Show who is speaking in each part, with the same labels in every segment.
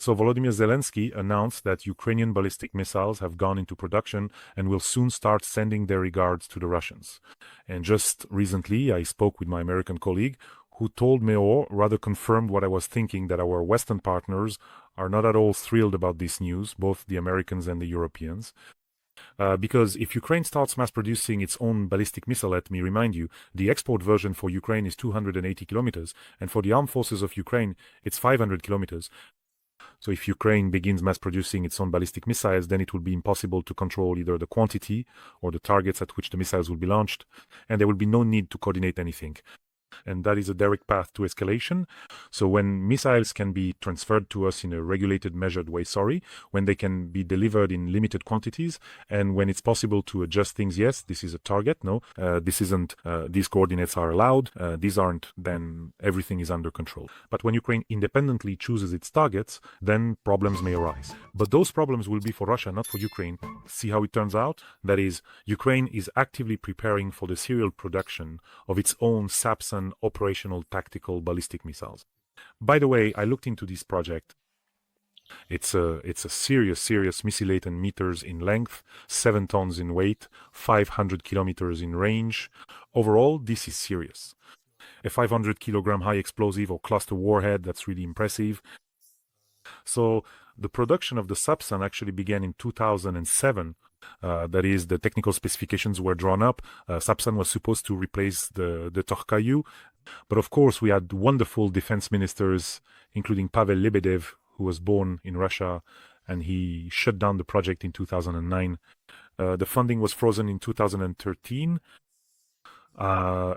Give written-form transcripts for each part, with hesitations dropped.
Speaker 1: So Volodymyr Zelensky announced that Ukrainian ballistic missiles have gone into production and will soon start sending their regards to the Russians. And just recently, I spoke with my American colleague who told me, or rather confirmed what I was thinking, that our Western partners are not at all thrilled about this news, both the Americans and the Europeans. Because if Ukraine starts mass producing its own ballistic missile, let me remind you, the export version for Ukraine is 280 kilometers, and for the armed forces of Ukraine, it's 500 kilometers. So if Ukraine begins mass producing its own ballistic missiles, then it will be impossible to control either the quantity or the targets at which the missiles will be launched, and there will be no need to coordinate anything. And that is a direct path to escalation. So when missiles can be transferred to us in a regulated, measured way, when they can be delivered in limited quantities, and when it's possible to adjust things, yes, this is a target, no, this isn't, these coordinates are allowed, these aren't, then everything is under control. But when Ukraine independently chooses its targets, then problems may arise. But those problems will be for Russia, not for Ukraine. See how it turns out? That is, Ukraine is actively preparing for the serial production of its own Sapsan operational tactical ballistic missiles. By the way, I looked into this project. It's a serious missile-laden meters in length, 7 tons in weight, 500 kilometers in range. Overall, this is serious. A 500 kilogram high explosive or cluster warhead, that's really impressive. So the production of the Sapsan actually began in 2007. That is, the technical specifications were drawn up. Sapsan was supposed to replace the Torkayu. But of course, we had wonderful defense ministers, including Pavel Lebedev, who was born in Russia, and he shut down the project in 2009. The funding was frozen in 2013.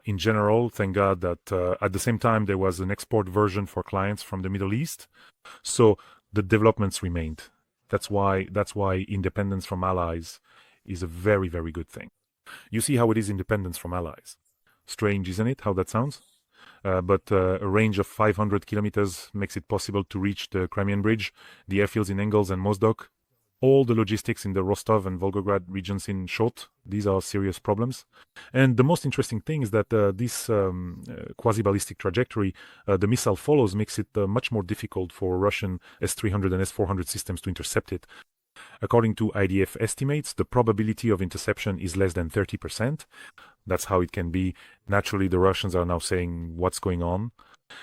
Speaker 1: In general, thank God that at the same time there was an export version for clients from the Middle East. So the developments remained. That's why independence from allies is a very, very good thing. You see how it is independence from allies. Strange, isn't it, how that sounds? But a range of 500 kilometers makes it possible to reach the Crimean Bridge, the airfields in Engels and Mozdok, all the logistics in the Rostov and Volgograd regions in short. These are serious problems. And the most interesting thing is that this quasi-ballistic trajectory the missile follows makes it much more difficult for Russian S-300 and S-400 systems to intercept it. According to IDF estimates, the probability of interception is less than 30%. That's how it can be. Naturally, the Russians are now saying, what's going on?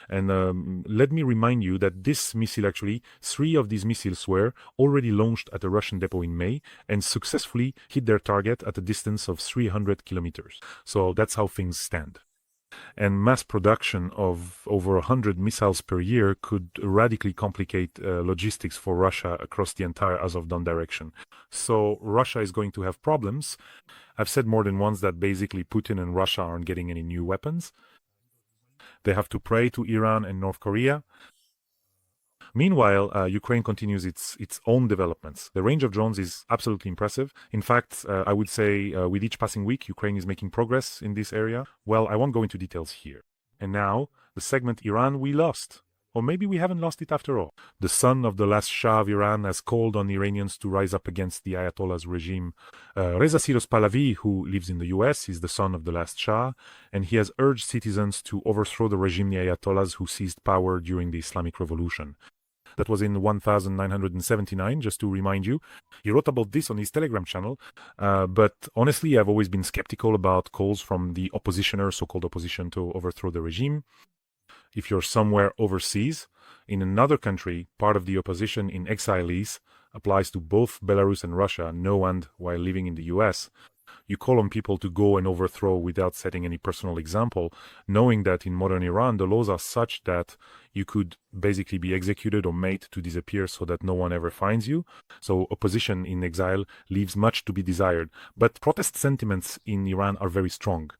Speaker 1: And let me remind you that this missile, actually, 3 of these missiles were already launched at a Russian depot in May and successfully hit their target at a distance of 300 kilometers. So that's how things stand. And mass production of over 100 missiles per year could radically complicate logistics for Russia across the entire Azov-Don direction. So Russia is going to have problems. I've said more than once that basically Putin and Russia aren't getting any new weapons. They have to pray to Iran and North Korea. Meanwhile, Ukraine continues its own developments. The range of drones is absolutely impressive. In fact, I would say with each passing week, Ukraine is making progress in this area. Well, I won't go into details here. And now, the segment Iran we lost. Or maybe we haven't lost it after all. The son of the last Shah of Iran has called on Iranians to rise up against the Ayatollah's regime. Reza Siros Pahlavi, who lives in the US, is the son of the last Shah, and he has urged citizens to overthrow the regime, the Ayatollahs, who seized power during the Islamic Revolution. That was in 1979, just to remind you. He wrote about this on his Telegram channel, but honestly, I've always been skeptical about calls from the oppositioners, so-called opposition, to overthrow the regime. If you're somewhere overseas, in another country, part of the opposition in exiles applies to both Belarus and Russia, no and while living in the US. You call on people to go and overthrow without setting any personal example, knowing that in modern Iran, the laws are such that you could basically be executed or made to disappear so that no one ever finds you. So opposition in exile leaves much to be desired. But protest sentiments in Iran are very strong.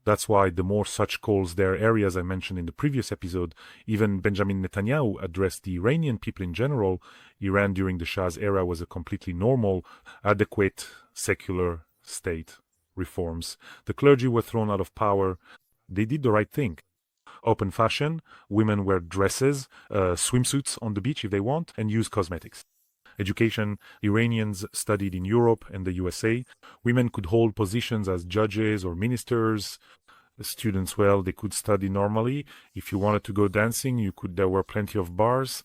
Speaker 1: That's why the more such calls there are areas I mentioned in the previous episode, even Benjamin Netanyahu addressed the Iranian people in general. Iran during the Shah's era was a completely normal, adequate, secular state. Reforms. The clergy were thrown out of power. They did the right thing. Open fashion, women wear dresses, swimsuits on the beach if they want, and use cosmetics. Education, Iranians studied in Europe and the USA. Women could hold positions as judges or ministers. Students, well, they could study normally. If you wanted to go dancing, you could. There were plenty of bars.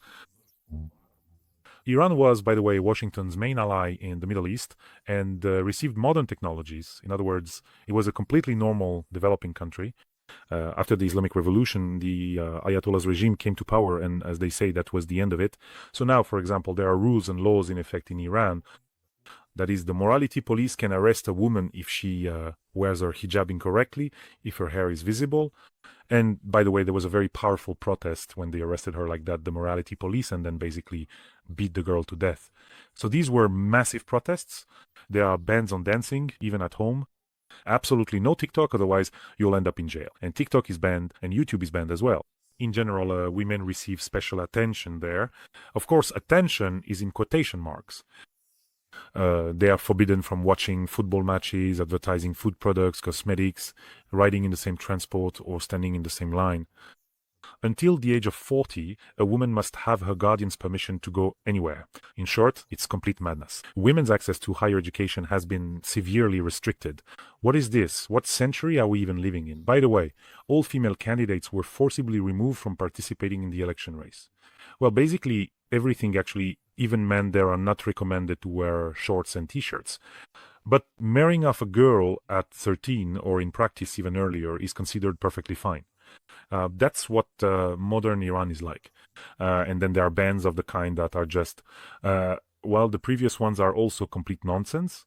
Speaker 1: Iran was, by the way, Washington's main ally in the Middle East and received modern technologies. In other words, it was a completely normal developing country. After the Islamic Revolution, the Ayatollah's regime came to power, and as they say, that was the end of it. So now, for example, there are rules and laws in effect in Iran. That is, the morality police can arrest a woman if she wears her hijab incorrectly, if her hair is visible. And by the way, there was a very powerful protest when they arrested her like that, the morality police, and then basically beat the girl to death. So these were massive protests. There are bans on dancing, even at home. Absolutely no TikTok, otherwise you'll end up in jail. And TikTok is banned, and YouTube is banned as well. In general, women receive special attention there. Of course, attention is in quotation marks. They are forbidden from watching football matches, advertising food products, cosmetics, riding in the same transport, or standing in the same line. Until the age of 40, a woman must have her guardian's permission to go anywhere. In short, it's complete madness. Women's access to higher education has been severely restricted. What is this? What century are we even living in? By the way, all female candidates were forcibly removed from participating in the election race. Well, basically, everything actually, even men there are not recommended to wear shorts and t-shirts. But marrying off a girl at 13, or in practice even earlier, is considered perfectly fine. That's what modern Iran is like. And then there are bans of the kind that are just, well, the previous ones are also complete nonsense,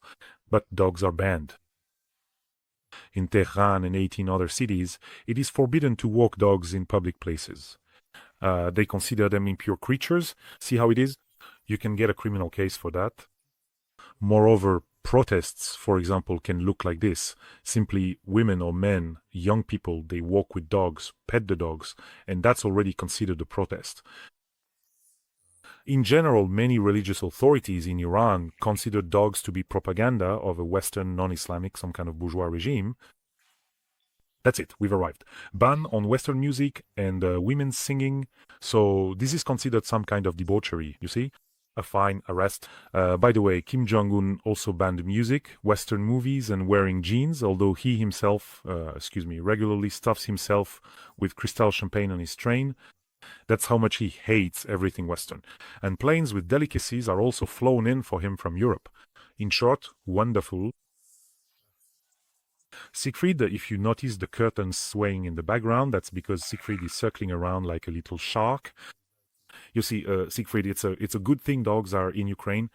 Speaker 1: but dogs are banned. In Tehran and 18 other cities, it is forbidden to walk dogs in public places. They consider them impure creatures. See how it is? You can get a criminal case for that. Moreover, protests, for example, can look like this. Simply women or men, young people, they walk with dogs, pet the dogs, and that's already considered a protest. In general, many religious authorities in Iran consider dogs to be propaganda of a Western, non-Islamic, some kind of bourgeois regime. That's it, we've arrived. Ban on Western music and women singing. So this is considered some kind of debauchery, you see? A fine, arrest. By the way, Kim Jong-un also banned music, Western movies, and wearing jeans, although he himself, regularly stuffs himself with Cristal champagne on his train. That's how much he hates everything Western. And planes with delicacies are also flown in for him from Europe. In short, wonderful. Siegfried, if you notice the curtains swaying in the background, that's because Siegfried is circling around like a little shark. You see, Siegfried, it's a good thing dogs are in Ukraine.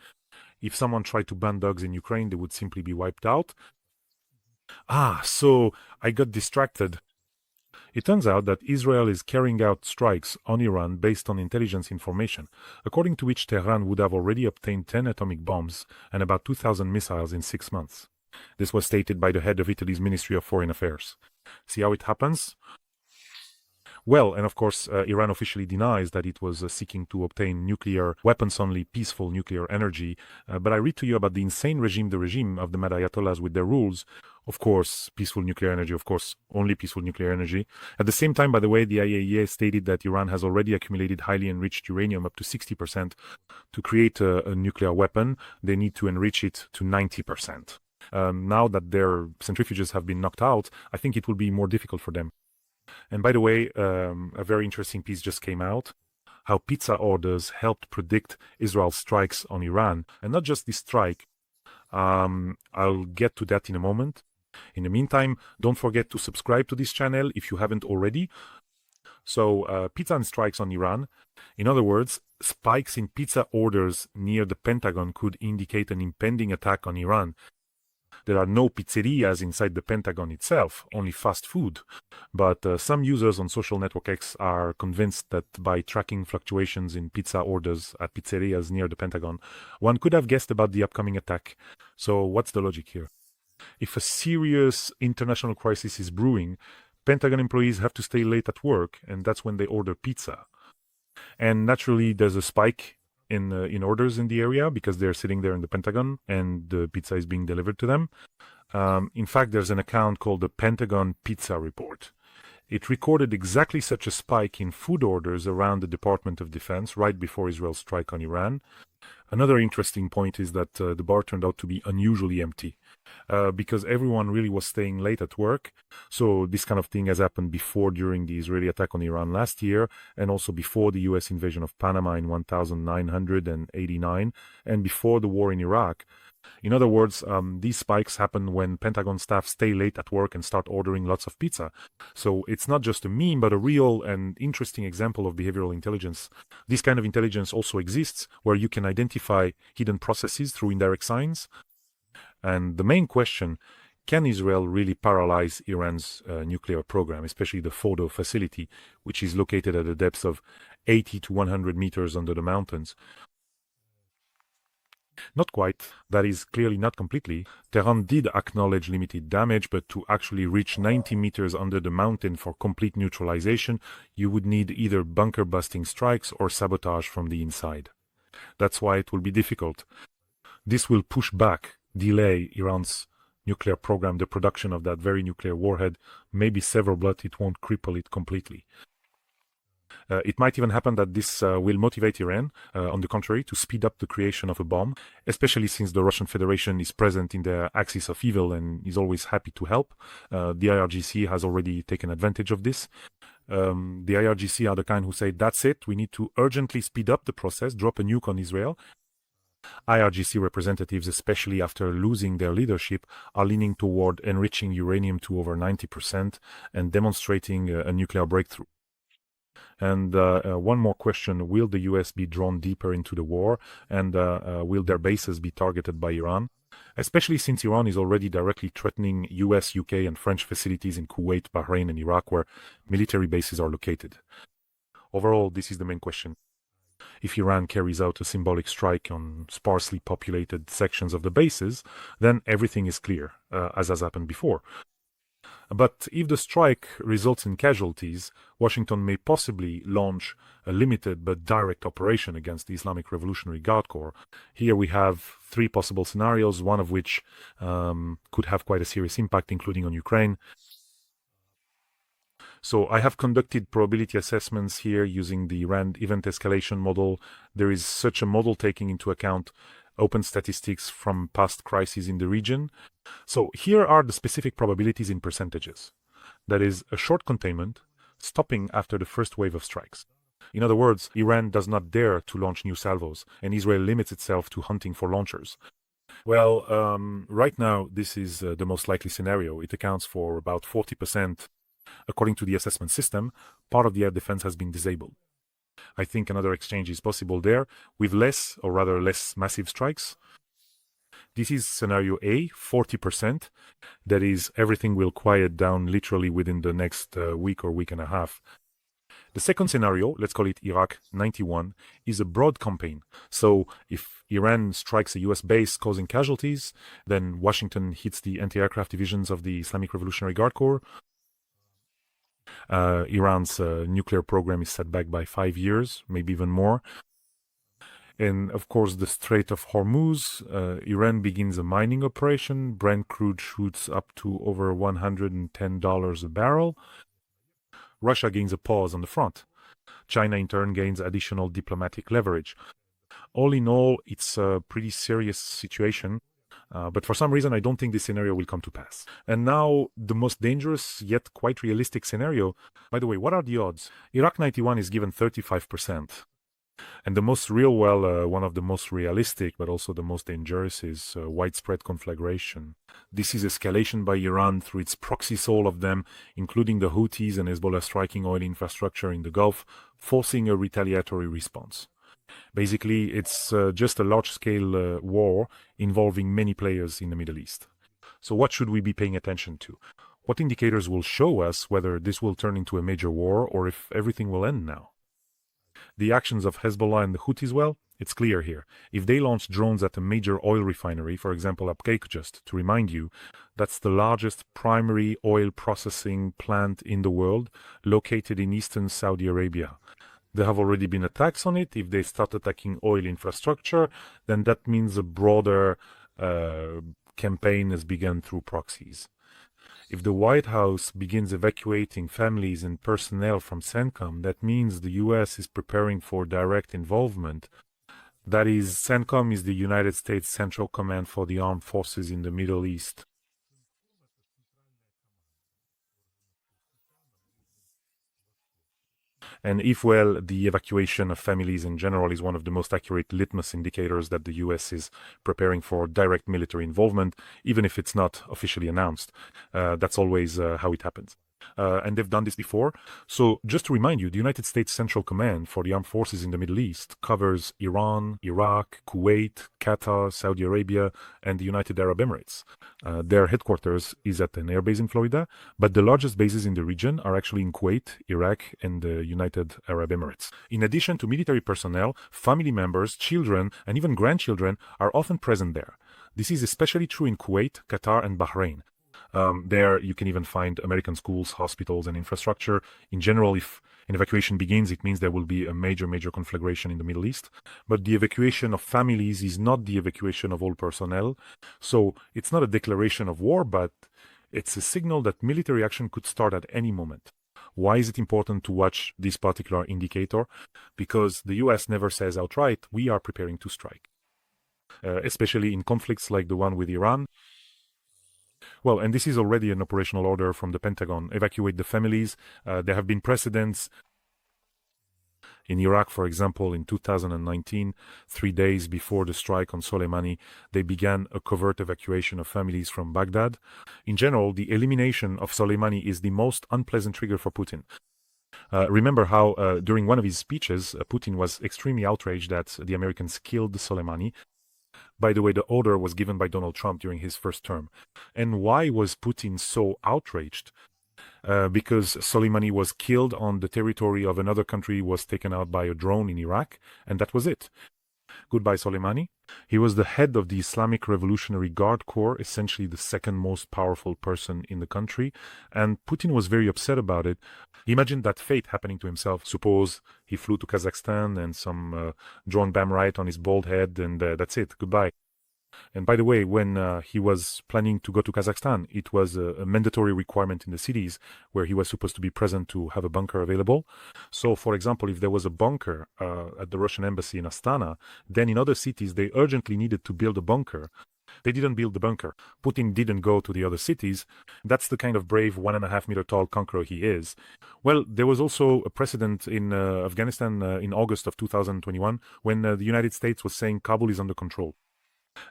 Speaker 1: If someone tried to ban dogs in Ukraine, they would simply be wiped out. So I got distracted. It turns out that Israel is carrying out strikes on Iran based on intelligence information, according to which Tehran would have already obtained 10 atomic bombs and about 2,000 missiles in 6 months. This was stated by the head of Italy's Ministry of Foreign Affairs. See how it happens? Well, and of course, Iran officially denies that it was seeking to obtain nuclear weapons-only peaceful nuclear energy. But I read to you about the insane regime, the regime of the Mad Ayatollahs with their rules. Of course, peaceful nuclear energy, of course, only peaceful nuclear energy. At the same time, by the way, the IAEA stated that Iran has already accumulated highly enriched uranium up to 60%. To create a nuclear weapon, they need to enrich it to 90%. Now that their centrifuges have been knocked out, I think it will be more difficult for them. And by the way, a very interesting piece just came out, how pizza orders helped predict Israel's strikes on Iran. And not just this strike. I'll get to that in a moment. In the meantime, don't forget to subscribe to this channel if you haven't already. So, pizza and strikes on Iran. In other words, spikes in pizza orders near the Pentagon could indicate an impending attack on Iran. There are no pizzerias inside the Pentagon itself, only fast food. But some users on social network X are convinced that by tracking fluctuations in pizza orders at pizzerias near the Pentagon, one could have guessed about the upcoming attack. So what's the logic here? If a serious international crisis is brewing, Pentagon employees have to stay late at work, and that's when they order pizza. And naturally, there's a spike in orders in the area because they're sitting there in the Pentagon and the pizza is being delivered to them. In fact, there's an account called the Pentagon Pizza Report. It recorded exactly such a spike in food orders around the Department of Defense right before Israel's strike on Iran. Another interesting point is that the bar turned out to be unusually empty. because everyone really was staying late at work. So this kind of thing has happened before, during the Israeli attack on Iran last year, and also before the US invasion of Panama in 1989, and before the war in Iraq. In other words, these spikes happen when Pentagon staff stay late at work and start ordering lots of pizza. So it's not just a meme, but a real and interesting example of behavioral intelligence. This kind of intelligence also exists, where you can identify hidden processes through indirect signs. And the main question, can Israel really paralyze Iran's nuclear program, especially the Fordo facility, which is located at a depth of 80 to 100 meters under the mountains? Not quite. That is clearly not completely. Tehran did acknowledge limited damage, but to actually reach 90 meters under the mountain for complete neutralization, you would need either bunker-busting strikes or sabotage from the inside. That's why it will be difficult. This will push back, delay Iran's nuclear program, the production of that very nuclear warhead, maybe several, but it won't cripple it completely. It might even happen that this will motivate Iran, on the contrary, to speed up the creation of a bomb, especially since the Russian Federation is present in the axis of evil and is always happy to help. The IRGC has already taken advantage of this. The IRGC are the kind who say, that's it, we need to urgently speed up the process, drop a nuke on Israel. IRGC representatives, especially after losing their leadership, are leaning toward enriching uranium to over 90% and demonstrating a nuclear breakthrough. And one more question, will the US be drawn deeper into the war, and will their bases be targeted by Iran? Especially since Iran is already directly threatening US, UK, and French facilities in Kuwait, Bahrain, and Iraq, where military bases are located. Overall, this is the main question. If Iran carries out a symbolic strike on sparsely populated sections of the bases, then everything is clear, as has happened before. But if the strike results in casualties, Washington may possibly launch a limited but direct operation against the Islamic Revolutionary Guard Corps. Here we have three possible scenarios, one of which could have quite a serious impact, including on Ukraine. So I have conducted probability assessments here using the RAND event escalation model. There is such a model taking into account open statistics from past crises in the region. So here are the specific probabilities in percentages. That is, a short containment, stopping after the first wave of strikes. In other words, Iran does not dare to launch new salvos, and Israel limits itself to hunting for launchers. Well, right now, this is the most likely scenario. It accounts for about 40%. According to the assessment system, part of the air defense has been disabled. I think another exchange is possible there, with less, or rather less massive strikes. This is scenario A, 40%. That is, everything will quiet down literally within the next week or week and a half. The second scenario, let's call it Iraq 91, is a broad campaign. So if Iran strikes a US base causing casualties, then Washington hits the anti-aircraft divisions of the Islamic Revolutionary Guard Corps. Iran's nuclear program is set back by 5 years, maybe even more. And of course, the Strait of Hormuz, Iran begins a mining operation. Brent crude shoots up to over $110 a barrel. Russia gains a pause on the front. China, in turn, gains additional diplomatic leverage. All in all, it's a pretty serious situation. But for some reason, I don't think this scenario will come to pass. And now, the most dangerous yet quite realistic scenario. By the way, what are the odds? Iraq 91 is given 35%. And the most real, one of the most realistic, but also the most dangerous, is widespread conflagration. This is escalation by Iran through its proxies, all of them, including the Houthis and Hezbollah, striking oil infrastructure in the Gulf, forcing a retaliatory response. Basically, it's just a large-scale war involving many players in the Middle East. So what should we be paying attention to? What indicators will show us whether this will turn into a major war or if everything will end now? The actions of Hezbollah and the Houthis, well, it's clear here. If they launch drones at a major oil refinery, for example, Abqaiq, just to remind you, that's the largest primary oil processing plant in the world, located in eastern Saudi Arabia. There have already been attacks on it. If they start attacking oil infrastructure, then that means a broader campaign has begun through proxies. If the White House begins evacuating families and personnel from CENTCOM, that means the US is preparing for direct involvement. That is, CENTCOM is the United States Central Command for the Armed Forces in the Middle East. And if, well, the evacuation of families in general is one of the most accurate litmus indicators that the US is preparing for direct military involvement, even if it's not officially announced. That's always how it happens. And they've done this before. So just to remind you, the United States Central Command for the Armed Forces in the Middle East covers Iran, Iraq, Kuwait, Qatar, Saudi Arabia, and the United Arab Emirates. Their headquarters is at an airbase in Florida, but the largest bases in the region are actually in Kuwait, Iraq, and the United Arab Emirates. In addition to military personnel, family members, children, and even grandchildren are often present there. This is especially true in Kuwait, Qatar, and Bahrain. There, you can even find American schools, hospitals, and infrastructure. In general, if an evacuation begins, it means there will be a major conflagration in the Middle East. But the evacuation of families is not the evacuation of all personnel. So it's not a declaration of war, but it's a signal that military action could start at any moment. Why is it important to watch this particular indicator? Because the US never says outright, we are preparing to strike. Especially in conflicts like the one with Iran. Well, and this is already an operational order from the Pentagon. Evacuate the families. There have been precedents. In Iraq, for example, in 2019, 3 days before the strike on Soleimani, they began a covert evacuation of families from Baghdad. In general, the elimination of Soleimani is the most unpleasant trigger for Putin. Remember how during one of his speeches, Putin was extremely outraged that the Americans killed Soleimani. By the way, the order was given by Donald Trump during his first term. And why was Putin so outraged? Because Soleimani was killed on the territory of another country, was taken out by a drone in Iraq, and that was it. Goodbye, Soleimani. He was the head of the Islamic Revolutionary Guard Corps, essentially the second most powerful person in the country, and Putin was very upset about it. He imagined that fate happening to himself. Suppose he flew to Kazakhstan and some drone bam right on his bald head, and that's it. Goodbye. And by the way, when he was planning to go to Kazakhstan, it was a mandatory requirement in the cities where he was supposed to be present to have a bunker available. So, for example, if there was a bunker at the Russian embassy in Astana, then in other cities they urgently needed to build a bunker. They didn't build the bunker. Putin didn't go to the other cities. That's the kind of brave 1.5 meter tall conqueror he is. Well, there was also a precedent in Afghanistan in August of 2021 when the United States was saying Kabul is under control.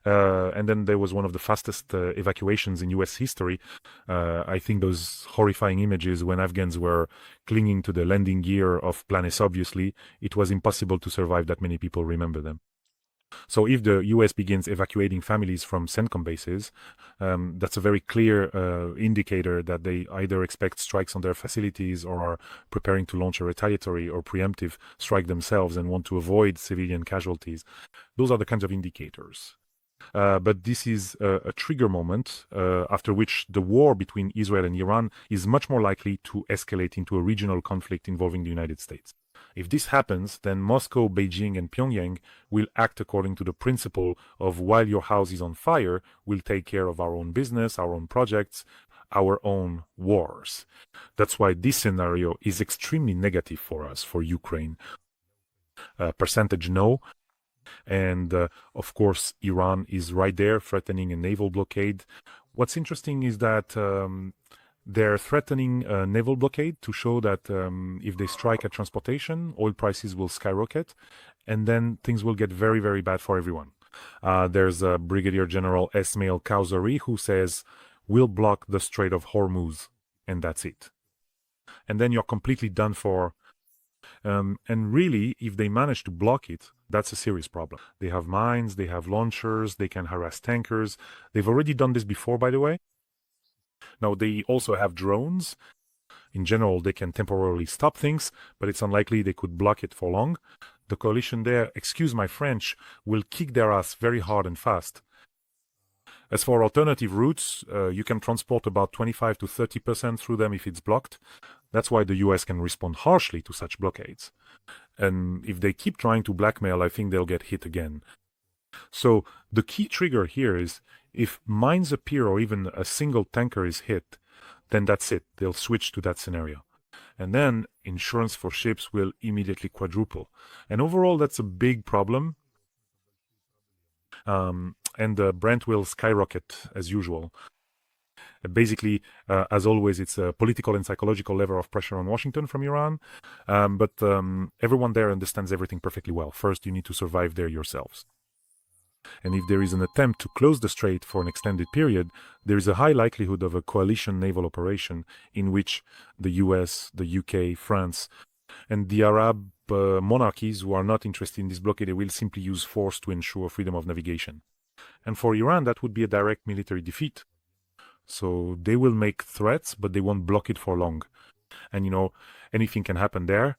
Speaker 1: And then there was one of the fastest evacuations in US history. I think those horrifying images when Afghans were clinging to the landing gear of Plan S, obviously, it was impossible to survive. That many people remember them. So if the US begins evacuating families from CENTCOM bases, that's a very clear indicator that they either expect strikes on their facilities or are preparing to launch a retaliatory or preemptive strike themselves and want to avoid civilian casualties. Those are the kinds of indicators. But this is a trigger moment after which the war between Israel and Iran is much more likely to escalate into a regional conflict involving the United States. If this happens, then Moscow, Beijing, and Pyongyang will act according to the principle of while your house is on fire, we'll take care of our own business, our own projects, our own wars. That's why this scenario is extremely negative for us, for Ukraine. Percentage no. And of course, Iran is right there threatening a naval blockade. What's interesting is that they're threatening a naval blockade to show that if they strike at transportation, oil prices will skyrocket, and then things will get very, very bad for everyone. There's Brigadier General Esmail Kausari who says, we'll block the Strait of Hormuz, and that's it. And then you're completely done for. And really, if they manage to block it, that's a serious problem. They have mines, they have launchers, they can harass tankers. They've already done this before, by the way. Now, they also have drones. In general, they can temporarily stop things, but it's unlikely they could block it for long. The coalition there, excuse my French, will kick their ass very hard and fast. As for alternative routes, you can transport about 25 to 30% through them if it's blocked. That's why the US can respond harshly to such blockades. And if they keep trying to blackmail, I think they'll get hit again. So the key trigger here is if mines appear or even a single tanker is hit, then that's it. They'll switch to that scenario. And then insurance for ships will immediately quadruple. And overall, that's a big problem. and Brent will skyrocket as usual. Basically, as always, it's a political and psychological level of pressure on Washington from Iran. But everyone there understands everything perfectly well. First, you need to survive there yourselves. And if there is an attempt to close the strait for an extended period, there is a high likelihood of a coalition naval operation in which the US, the UK, France, and the Arab monarchies who are not interested in this blockade, they will simply use force to ensure freedom of navigation. And for Iran, that would be a direct military defeat. So they will make threats, but they won't block it for long. And anything can happen there.